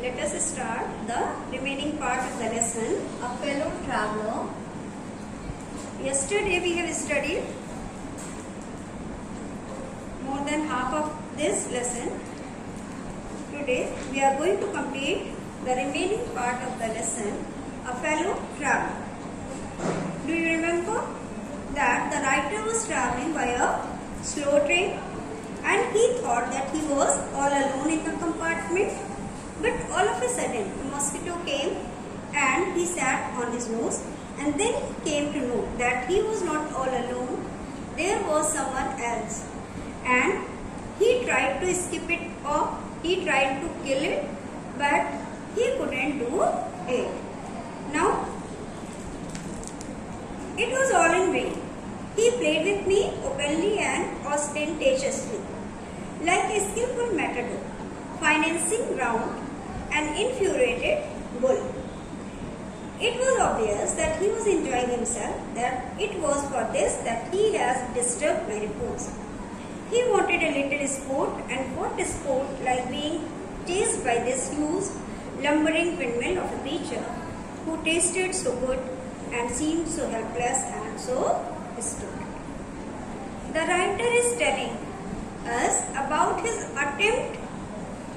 let us start the remaining part of the lesson, A Fellow Traveler. Yesterday we have studied more than half of this lesson. Today we are going to complete the remaining part of the lesson, A Fellow Traveler. Do you remember that the writer was traveling by a slow train and he thought that he was all alone in the compartment? But all of a sudden, a mosquito came and he sat on his nose, and then he came to know that he was not all alone. There was someone else, and he tried to escape it or he tried to kill it, but he couldn't do it. Now, it was all in vain. He played with me openly and ostentatiously, like a skillful matador, financing round an infuriated bull. It was obvious that he was enjoying himself, that it was for this that he has disturbed my repose. He wanted a little sport, and what sport like being chased by this huge, lumbering windmill of a creature who tasted so good and seemed so helpless and so stupid. The writer is telling us about his attempt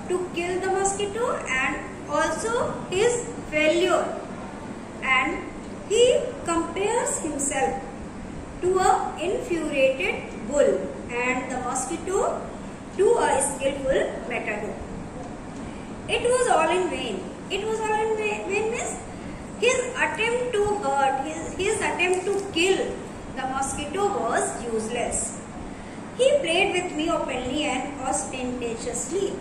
to kill the mosquito and also his failure, and he compares himself to an infuriated bull and the mosquito to a skillful matador. It was all in vain. It was all in vain means his attempt to hurt, his attempt to kill the mosquito was useless. He played with me openly and ostentatiously.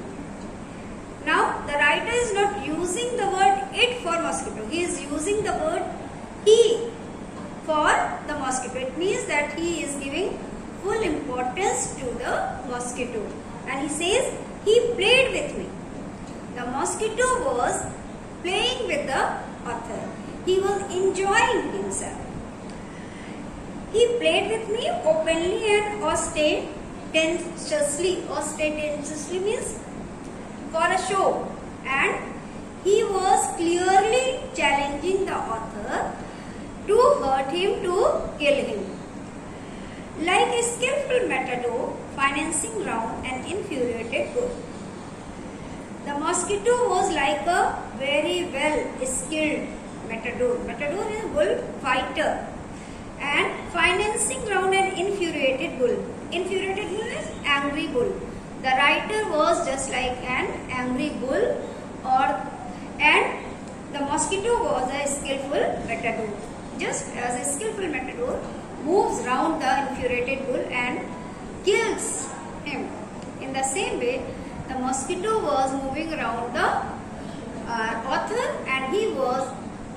Now, the writer is not using the word it for mosquito. He is using the word he for the mosquito. It means that he is giving full importance to the mosquito. And he says, he played with me. The mosquito was playing with the author. He was enjoying himself. He played with me openly and ostentatiously. Ostentatiously means for a show, and he was clearly challenging the author to hurt him, to kill him. Like a skillful matador financing round an infuriated bull. The mosquito was like a very well skilled matador. Matador is a bull fighter, and financing round an infuriated bull. Infuriated bull is angry bull. The writer was just like an angry bull, and the mosquito was a skillful matador. Just as a skillful matador moves round the infuriated bull and kills him, in the same way the mosquito was moving around the author and he was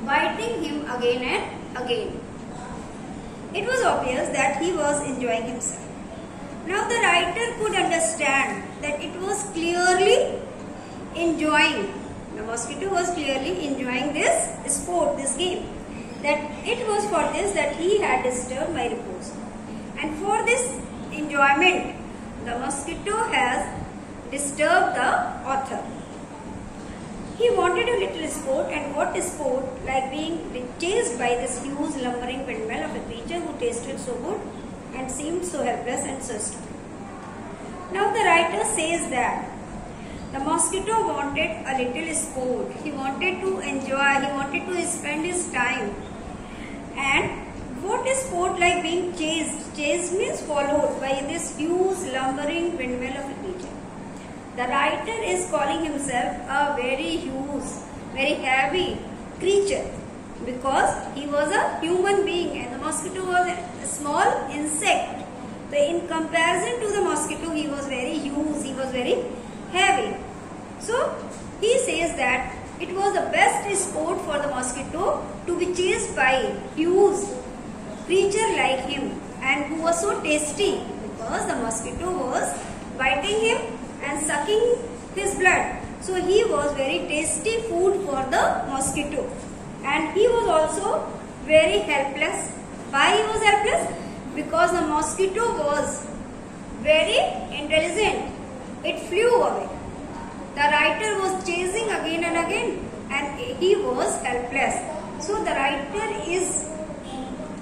biting him again and again. It was obvious that he was enjoying himself. Now the writer could understand that it was clearly enjoying, the mosquito was clearly enjoying this sport, this game, that it was for this that he had disturbed my repose. And for this enjoyment, the mosquito has disturbed the author. He wanted a little sport, and what sport like being chased by this huge lumbering windmill of a creature who tasted so good and seemed so helpless and so stupid. Now the writer says that the mosquito wanted a little sport. He wanted to enjoy, he wanted to spend his time. And what is sport like being chased? Chased means followed by this huge lumbering windmill of a creature. The writer is calling himself a very huge, very heavy creature because he was a human being and the mosquito was a small insect. So in comparison to the mosquito, he was very huge, he was very heavy. So he says that it was the best sport for the mosquito to be chased by a huge creature like him and who was so tasty because the mosquito was biting him and sucking his blood. So he was very tasty food for the mosquito, and he was also very helpless. Why he was helpless? Because the mosquito was very intelligent. It flew away. The writer was chasing again again and again, and he was helpless. So the writer is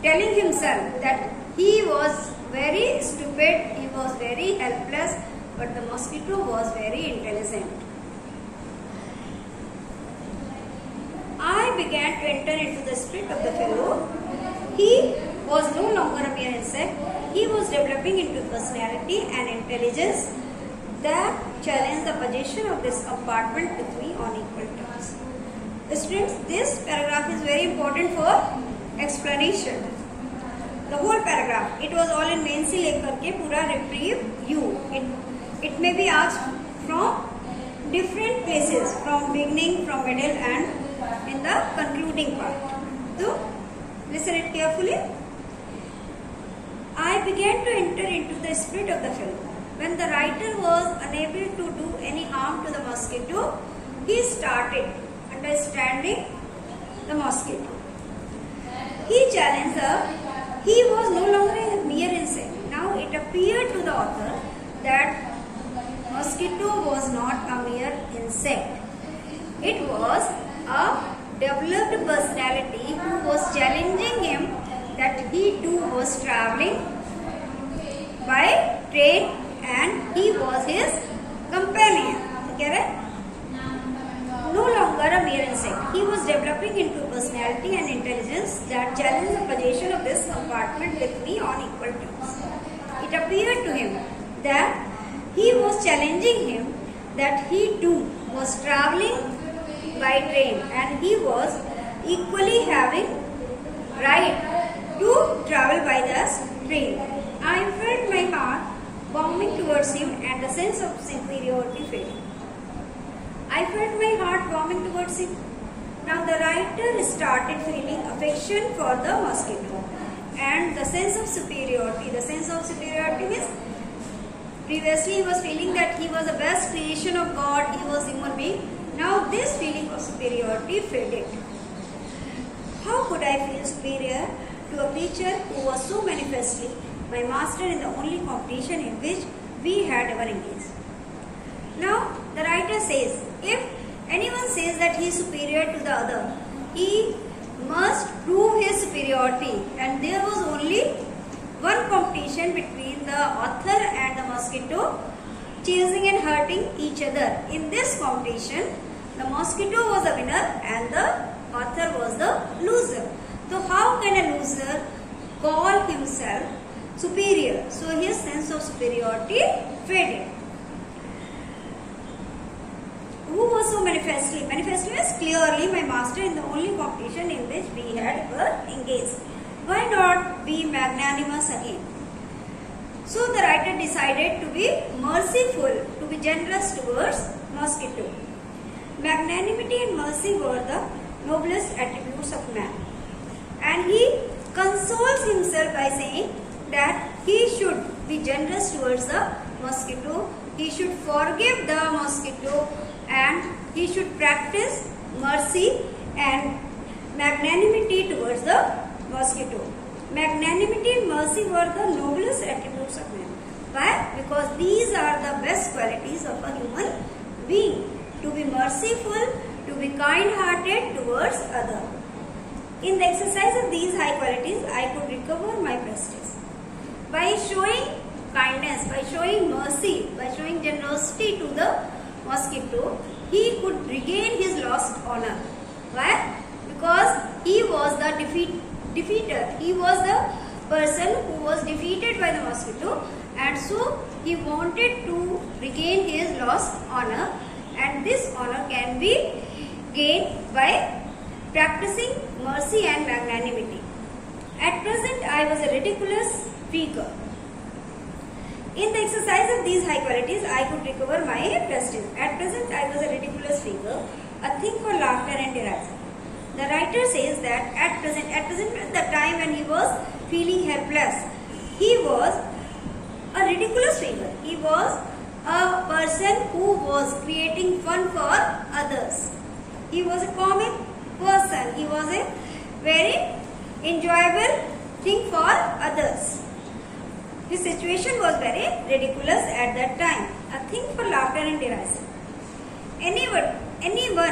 telling himself that he was very stupid, he was very helpless, but the mosquito was very intelligent. I began to enter into the spirit of the fellow. He was no longer a mere insect. He was developing into personality and intelligence that challenged the possession of this compartment with me on equal terms. Students, this paragraph is very important for explanation. The whole paragraph, it was all in main se lekar ke pura reprieve you. It may be asked from different places, from beginning, from middle, and in the concluding part. So, listen it carefully. I began to enter into the spirit of the fellow. When the writer was unable to do any harm to the mosquito, he started understanding the mosquito. He challenged her. He was no longer a mere insect. Now it appeared to the author that mosquito was not a mere insect. It was a developed personality who was challenging him that he too was traveling by train and he was his companion. Okay? No longer a mere insect. He was developing into personality and intelligence that challenged the possession of this compartment with me on equal terms. It appeared to him that he was challenging him that he too was traveling by train and he was equally having right to travel by the train. I felt my heart warming towards him and the sense of superiority fading. I felt my heart warming towards him. Now the writer started feeling affection for the mosquito and the sense of superiority. The sense of superiority means previously he was feeling that he was the best creation of God, he was human being. Now this feeling of superiority faded. How could I feel superior to a creature who was so manifestly my master in the only competition in which we had ever engaged? Now the writer says, if anyone says that he is superior to the other, he must prove his superiority, and there was only one competition between the author and the mosquito, chasing and hurting each other. In this competition, the mosquito was the winner and the author was the loser. So how can a loser call himself superior? So his sense of superiority faded. Who was so manifestly? Manifestly means clearly my master in the only competition in which we had ever engaged. Why not be magnanimous again? So the writer decided to be merciful, to be generous towards mosquito. Magnanimity and mercy were the noblest attributes of man. And he consoles himself by saying that he should be generous towards the mosquito, he should forgive the mosquito, and he should practice mercy and magnanimity towards the mosquito. Magnanimity and mercy were the noblest attributes of man. Why? Because these are the best qualities of a human being. To be merciful, to be kind-hearted towards others. In the exercise of these high qualities, I could recover my prestige. By showing kindness, by showing mercy, by showing generosity to the mosquito, he could regain his lost honor. Why? Because he was the defeater. He was the person who was defeated by the mosquito, and so he wanted to regain his lost honor, and this honor can be gained by practicing mercy and magnanimity. At present, I was a ridiculous figure. In the exercise of these high qualities, I could recover my prestige. At present, I was a ridiculous figure, a thing for laughter and derision. The writer says that at present means the time when he was feeling helpless, he was a ridiculous figure. He was a person who was creating fun for others. He was a comic person. He was a very enjoyable thing for others. His situation was very ridiculous at that time, a thing for laughter and derision. Anyone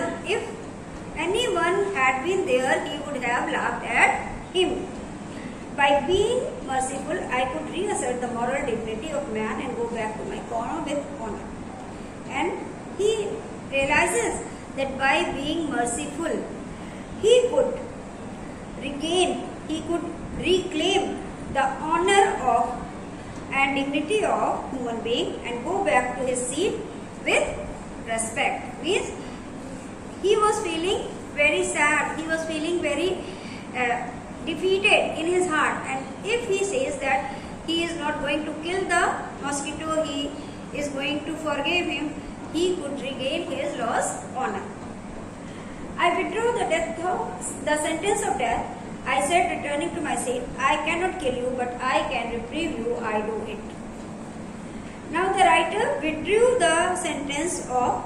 anyone had been there, he would have laughed at him. By being merciful, I could reassert the moral dignity of man and go back to my corner with honor. And he realizes that by being merciful, he could reclaim the honor of and dignity of human being and go back to his seat with respect. Means he was feeling very sad, he was feeling very defeated in his heart, and if he says that he is not going to kill the mosquito, he is going to forgive him, he could regain his lost honor. I withdrew the sentence of death. I said, returning to my seat, I cannot kill you, but I can reprieve you, I do it. Now the writer withdrew the sentence of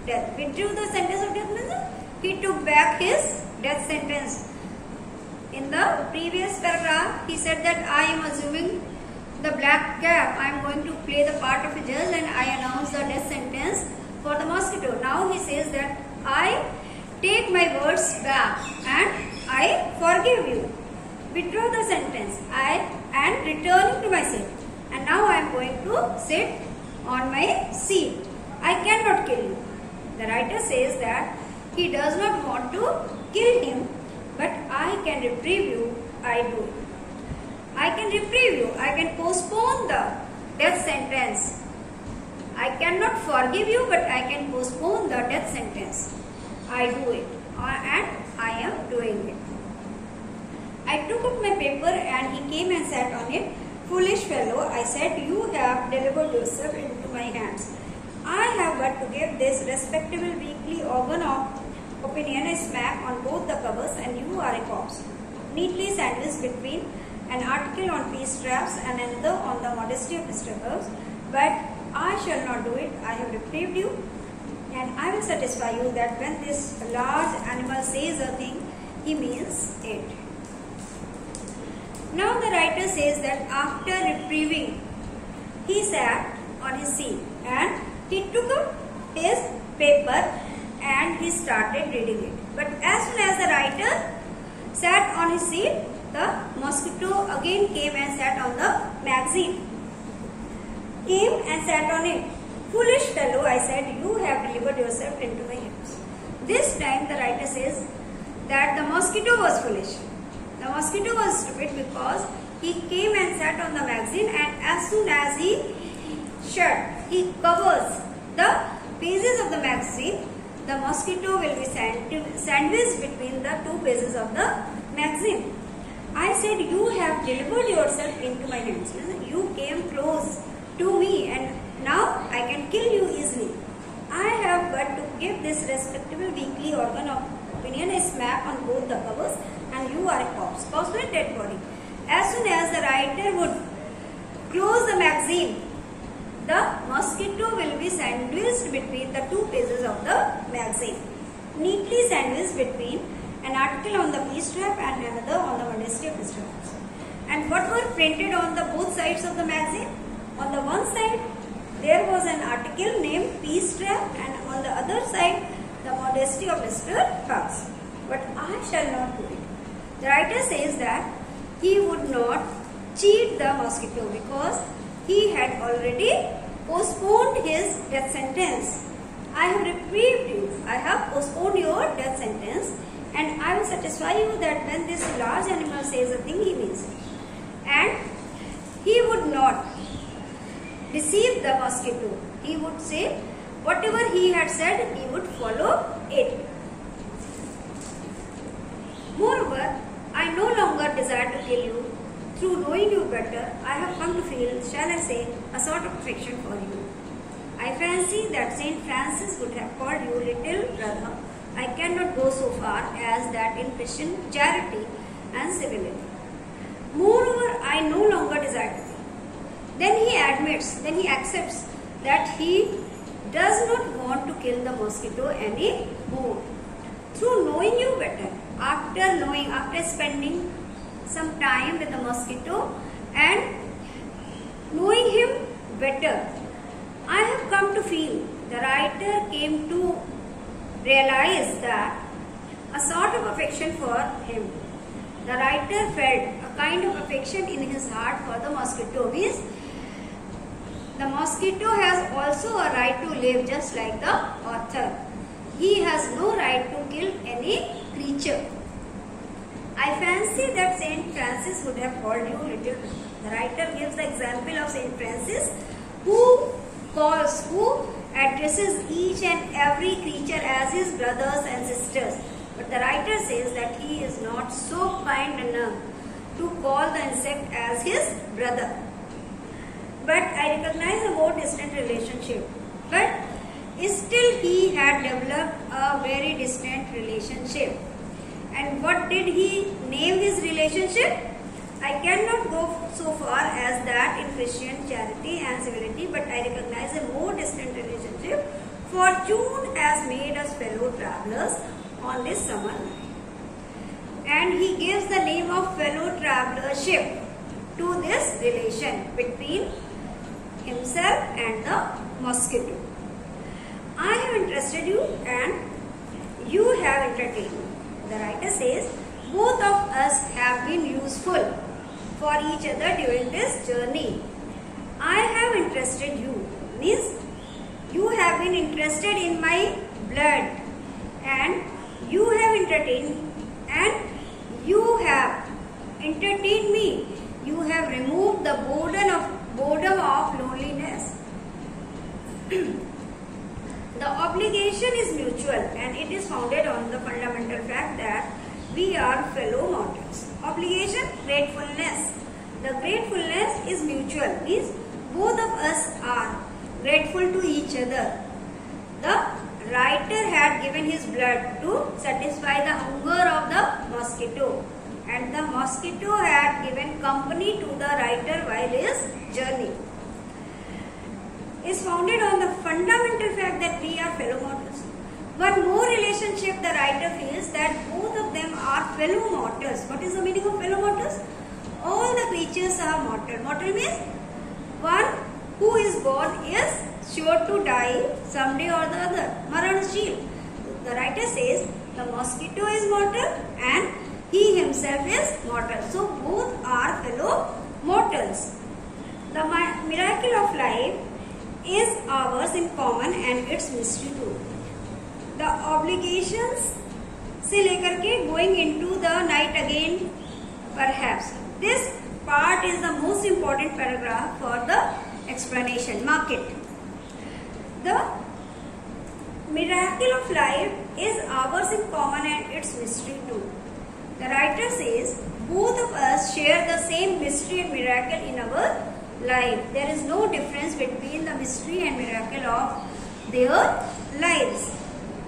death. Withdrew the sentence of death means he took back his death sentence. In the previous paragraph, he said that I am assuming the black cap. I am going to play the part of a judge and I announce the death sentence for the mosquito. Now he says that I take my words back and I forgive you. Withdraw the sentence. And returning to my seat. And now I am going to sit on my seat. I cannot kill you. The writer says that he does not want to kill him, but I can reprieve you, I do. I can reprieve you, I can postpone the death sentence. I cannot forgive you, but I can postpone the death sentence. I do it, and I am doing it. I took up my paper and he came and sat on it. Foolish fellow, I said, you have delivered yourself into my hands. I have but to give this respectable weekly organ of opinion a smack on both the covers and you are a corpse. Neatly sandwiched between an article on peace traps and another on the modesty of Mr. Herbs. But I shall not do it. I have reprieved you, and I will satisfy you that when this large animal says a thing, he means it. Now the writer says that after reprieving, he sat on his seat and he took up his paper and he started reading it. But as soon as the writer sat on his seat, the mosquito again came and sat on the magazine. Came and sat on it. Foolish fellow, I said, you have delivered yourself into my hands. This time the writer says that the mosquito was foolish. The mosquito was stupid because he came and sat on the magazine, and as soon as he covers the pages of the magazine, the mosquito will be sandwiched between the two pages of the magazine. I said, you have delivered yourself into my hands. You came close to me and now I can kill you easily. I have but to give this respectable weekly organ of opinion a smack on both the covers and you are a corpse. Corpse means dead body. As soon as the writer would close the magazine, the mosquito will be sandwiched between the two pages of the magazine. Neatly sandwiched between an article on the peace trap and another on the modesty of Mr. Herbs. And what were printed on the both sides of the magazine? On the one side, there was an article named peace trap, and on the other side, the modesty of Mr. Herbs. But I shall not do it. The writer says that he would not cheat the mosquito because he had already postponed his death sentence. I have reprieved you. I have postponed your death sentence, and I will satisfy you that when this large animal says a thing, he means it. And he would not deceive the mosquito. He would say whatever he had said, he would follow it. Moreover, I no longer desire to kill you. Through knowing you better, I have come to feel, shall I say, a sort of affection for you. I fancy that St. Francis would have called you little brother. I cannot go so far as that in Christian charity and civility. Moreover, I no longer desire to kill. Then he accepts that he does not want to kill the mosquito any more. Through knowing you better, after spending some time with the mosquito and knowing him better, I have come to feel, the writer came to realized that a sort of affection for him. The writer felt a kind of affection in his heart for the mosquito. Means the mosquito has also a right to live just like the author. He has no right to kill any creature. I fancy that Saint Francis would have called you little. The writer gives the example of Saint Francis who addresses each and every creature as his brothers and sisters. But the writer says that he is not so kind enough to call the insect as his brother. But I recognize a more distant relationship. But still he had developed a very distant relationship. And what did he name his relationship? I cannot go so far as that in Christian charity and civility, but I recognize a more distant relationship. Fortune has made us fellow travelers on this summer night. And he gives the name of fellow travelership to this relation between himself and the mosquito. I have interested you and you have entertained me. The writer says both of us have been useful for each other during this journey. I have interested you means you have been interested in my blood and you have entertained me and you have entertained me. You have removed the boredom of loneliness. The obligation is mutual and it is founded on the fundamental fact that we are fellow mortals. Obligation, gratefulness. The gratefulness is mutual, means both of us are grateful to each other. The writer had given his blood to satisfy the hunger of the mosquito, and the mosquito had given company to the writer while his journey. Is founded on the fundamental fact that we are fellow mortals. One more relationship the writer feels that both of them are fellow mortals. What is the meaning of fellow mortals? All the creatures are mortal. Mortal means one who is born is sure to die someday or the other. Maranashil. The writer says the mosquito is mortal and he himself is mortal. So both are fellow mortals. The miracle of life is ours in common and its mystery too. The obligations से लेकर के going into the night again perhaps. This part is the most important paragraph for the explanation. Mark it. The miracle of life is ours in common and its mystery too. The writer says both of us share the same mystery and miracle in our life. There is no difference between the mystery and miracle of their lives.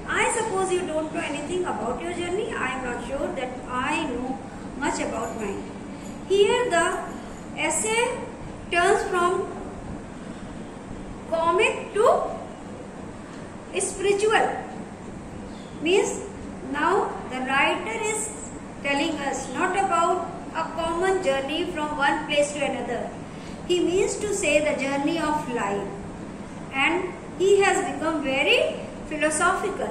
I suppose you don't know anything about your journey. I am not sure that I know much about mine. Here the essay turns from comic to spiritual. Means now the writer is telling us not about a common journey from one place to another. He means to say the journey of life, and he has become very philosophical.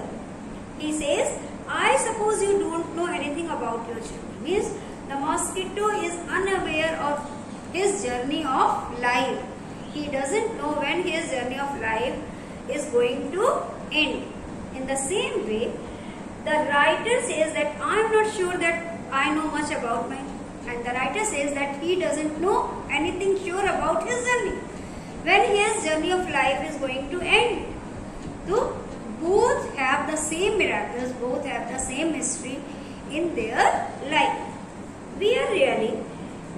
He says, I suppose you don't know anything about your journey. Means the mosquito is unaware of his journey of life. He doesn't know when his journey of life is going to end. In the same way, the writer says that I am not sure that I know much about mine. And the writer says that he doesn't know anything sure about his journey. When his journey of life is going to end. So, both have the same miracles, both have the same mystery in their life. We are really,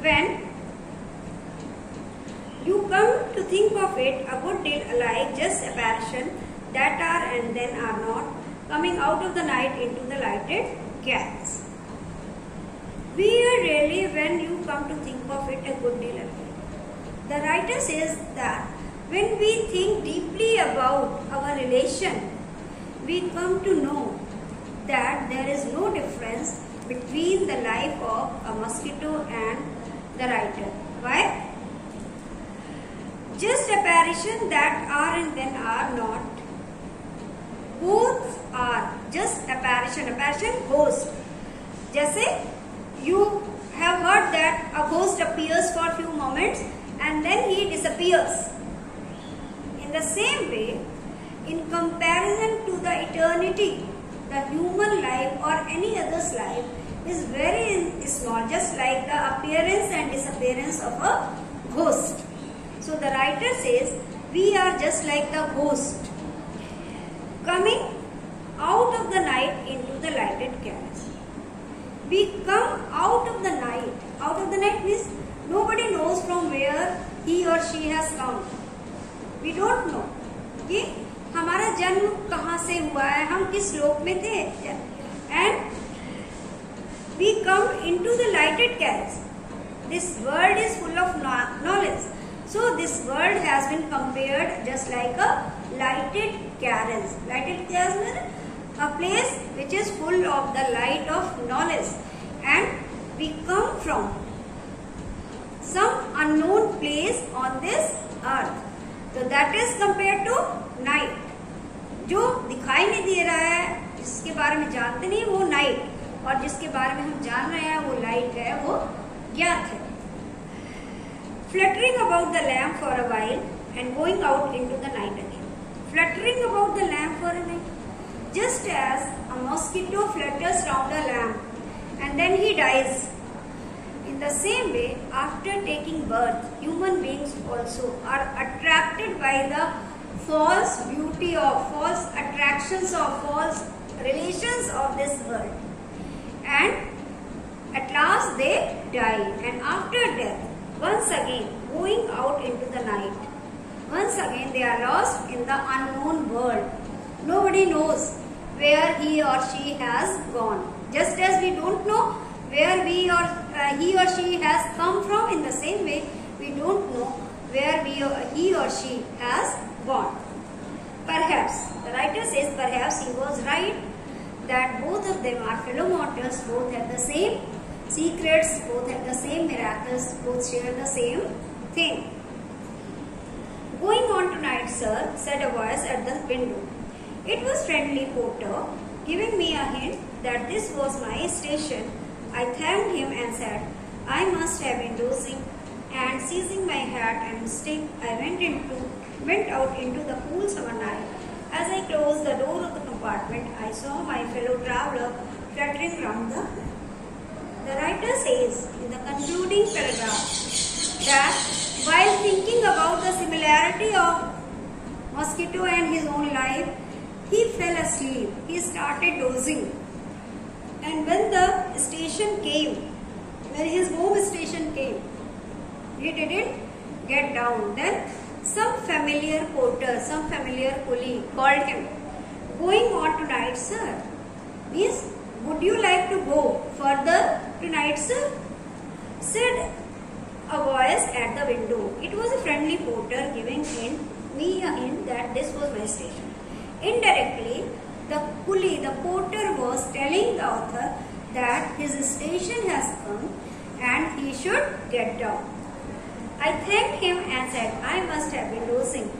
when you come to think of it, a good deal alike, just apparition that are and then are not, coming out of the night into the lighted gas. We are really, when you come to think of it, a good deal alike. The writer says that when we think deeply about our relation, we come to know that there is no difference between the life of a mosquito and the writer. Why? Just apparition that are and then are not. Both are just apparition. Apparition, ghost. जैसे you have heard that a ghost appears for few moments and then he disappears. In the same way, in comparison to the eternity, the human life or any other's life is very small, just like the appearance and disappearance of a ghost. So the writer says, we are just like the ghost coming out of the night into the lighted carriage. We come out of the night. Out of the night means nobody knows from where he or she has come. We don't know कि हमारा जन्म कहाँ से हुआ है, हम किस लोक में थे. And we come into the lighted carriage. This world is full of knowledge. So this world has been compared just like a lighted carriage. Lighted carriage means a place which is full of the light of knowledge, and we come from some unknown place on this earth. So that is compared to night. जो दिखाई नहीं दे रहा है, जिसके बारे में जानते नहीं, वो नाइट, और जिसके बारे में हम जान रहे हैं वो लाइट है, वो ज्ञात है. Fluttering about the lamp for a while and going out into the night again. Fluttering about the lamp for a night. Just as a mosquito flutters round a lamp and then he dies. In the same way, after taking birth, human beings also are attracted by the false beauty of, false attractions of, false relations of this world. And at last they die. And after death, once again going out into the night, once again they are lost in the unknown world. Nobody knows where he or she has gone. Just as we don't know where he or she has come from, in the same way we don't know where he or she has gone. Perhaps, the writer says, perhaps he was right that both of them are fellow mortals, both have the same secrets, both have the same miracles, both share the same thing. Going on tonight, sir, said a voice at the window. It was friendly porter, giving me a hint that this was my station. I thanked him and said, I must have been dozing, and seizing my hat and stick, I went out into the cool summer night. As I closed the door of the compartment, I saw my fellow traveller fluttering round the lamp. The writer says in the concluding paragraph that while thinking about the similarity of mosquito and his own life, he fell asleep. He started dozing. And when the station came, when his home station came, he didn't get down. Then some familiar porter, some familiar coolie called him. Going on tonight, sir? Means, would you like to go further tonight, sir? Said a voice at the window. It was a friendly porter giving me a hint that this was my station. Indirectly, the coolie, the porter, was telling the author that his station has come and he should get down. I thanked him and said, I must have been dozing.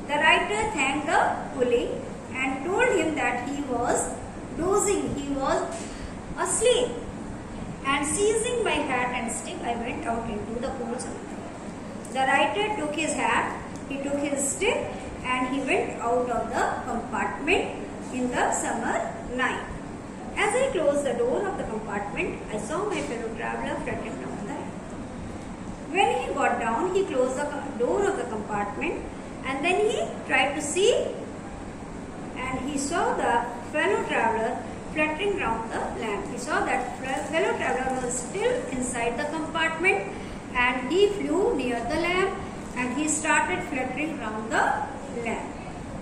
The writer thanked the coolie and told him that he was dozing, he was asleep. And seizing my hat and stick, I went out into the cool sun. The writer took his hat, he took his stick, and he went out of the compartment in the summer night. As I closed the door of the compartment, I saw my fellow traveller fluttering down the lamp. When he got down, he closed the door of the compartment and then he tried to see, and he saw the fellow traveller fluttering round the lamp. He saw that fellow traveller was still inside the compartment and he flew near the lamp and he started fluttering round the lamp.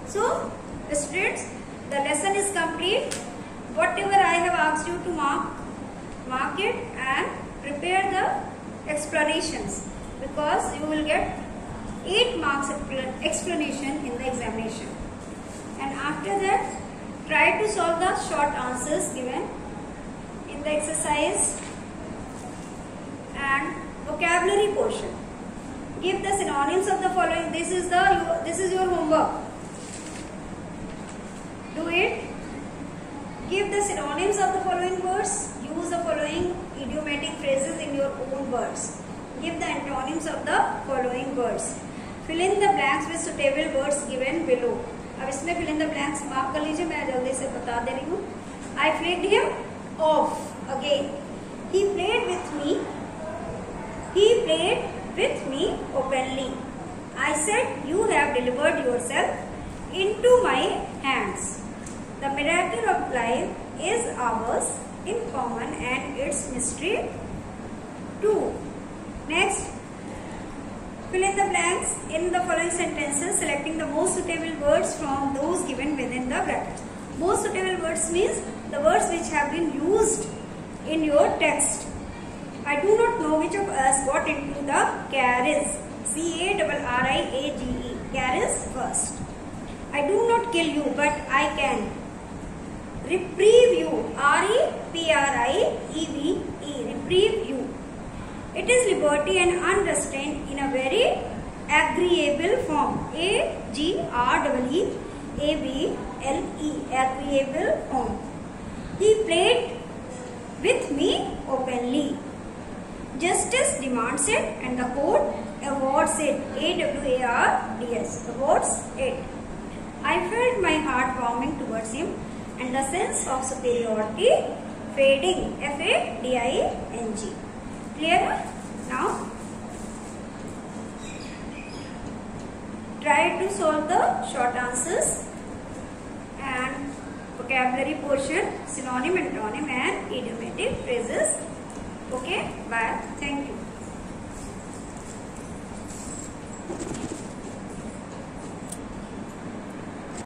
So, students, the lesson is complete. Whatever I have asked you to mark it and prepare the explanations, because you will get 8 marks explanation in the examination. And after that, try to solve the short answers given in the exercise and vocabulary portion. Give the synonyms of the following. This is your homework. Do it. Give the synonyms of the following words. Use the following idiomatic phrases in your own words. Give the antonyms of the following words. Fill in the blanks with suitable words given below. अब इसमें fill in the blanks mark कर लीजिए, मैं जल्दी से बता दे रही हूँ. I flicked him off again. He played with me. He played with me openly. I said, you have delivered yourself into my hands. The miracle of life is ours in common and its mystery too. Next, fill in the blanks in the following sentences, selecting the most suitable words from those given within the brackets. Most suitable words means the words which have been used in your text. I do not know which of us got into the carriage. C-A-R-R-I-A-G-E. Carriage first. I do not kill you, but I can reprieve you. R-E-P-R-I-E-V-E. Reprieve you. It is liberty and unrestraint in a very agreeable form. A-G-R-E-E-A-B-L-E. Agreeable form. He played with me openly. Justice demands it and the court awards it. A-W-A-R-D-S. Awards it. I felt my heart warming towards him and the sense of superiority fading. F-A-D-I-N-G. Clear? Now, try to solve the short answers and vocabulary portion, synonym, antonym and idiomatic phrases. Okay, bye. Thank you.